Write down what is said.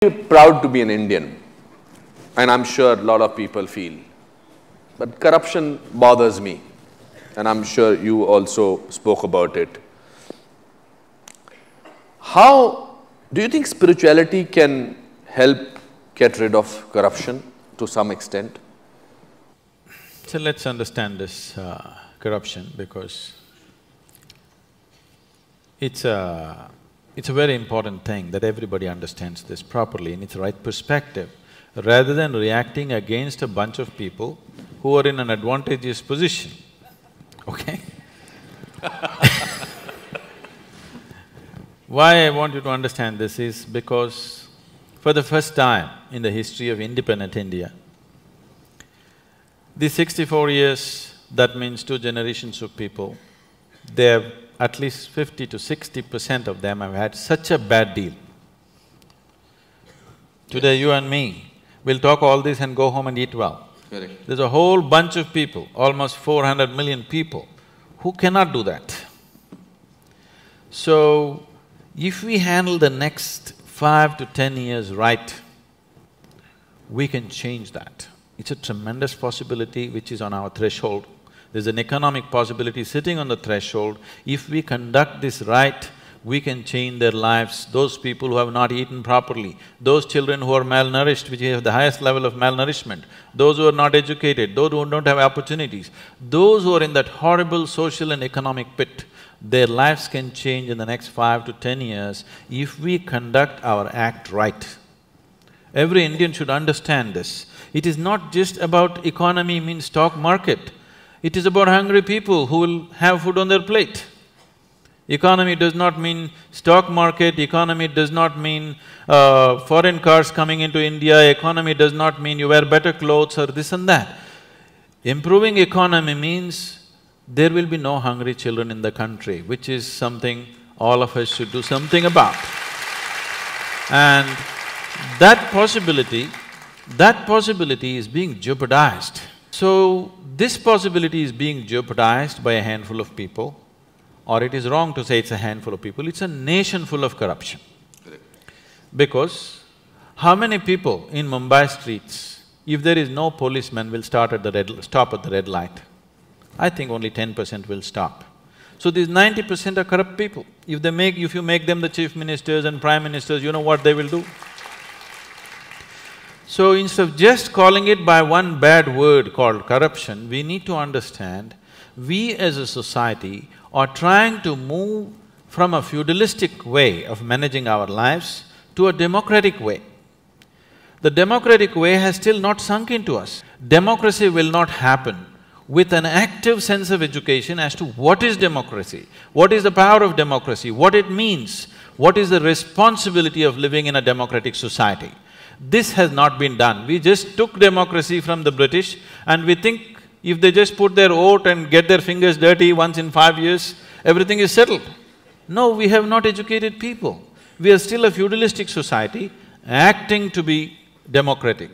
Proud to be an Indian, and I'm sure a lot of people feel. But corruption bothers me, and I'm sure you also spoke about it. How do you think spirituality can help get rid of corruption to some extent? So let's understand this corruption, because it's a very important thing that everybody understands this properly in its right perspective, rather than reacting against a bunch of people who are in an advantageous position, okay? Why I want you to understand this is because for the first time in the history of independent India, the 64 years, that means 2 generations of people, they have at least 50 to 60% of them have had such a bad deal. Today you and me will talk all this and go home and eat well. Correct. There's a whole bunch of people, almost 400 million people, who cannot do that. So, if we handle the next 5 to 10 years right, we can change that. It's a tremendous possibility which is on our threshold. There's an economic possibility sitting on the threshold. If we conduct this right, we can change their lives. Those people who have not eaten properly, those children who are malnourished, which have the highest level of malnourishment, those who are not educated, those who don't have opportunities, those who are in that horrible social and economic pit, their lives can change in the next 5 to 10 years if we conduct our act right. Every Indian should understand this. It is not just about economy means stock market. It is about hungry people who will have food on their plate. Economy does not mean stock market, economy does not mean foreign cars coming into India, economy does not mean you wear better clothes or this and that. Improving economy means there will be no hungry children in the country, which is something all of us should do something about. And that possibility is being jeopardized. So, this possibility is being jeopardized by a handful of people, or it is wrong to say it's a handful of people, it's a nation full of corruption. Because how many people in Mumbai streets, if there is no policeman, will stop at the red light? I think only 10% will stop. So these 90% are corrupt people. If you make them the chief ministers and prime ministers, you know what they will do? So instead of just calling it by one bad word called corruption, we need to understand, we as a society are trying to move from a feudalistic way of managing our lives to a democratic way. The democratic way has still not sunk into us. Democracy will not happen with an active sense of education as to what is democracy, what is the power of democracy, what it means, what is the responsibility of living in a democratic society. This has not been done. We just took democracy from the British and we think if they just put their vote and get their fingers dirty once in 5 years, everything is settled. No, we have not educated people. We are still a feudalistic society acting to be democratic.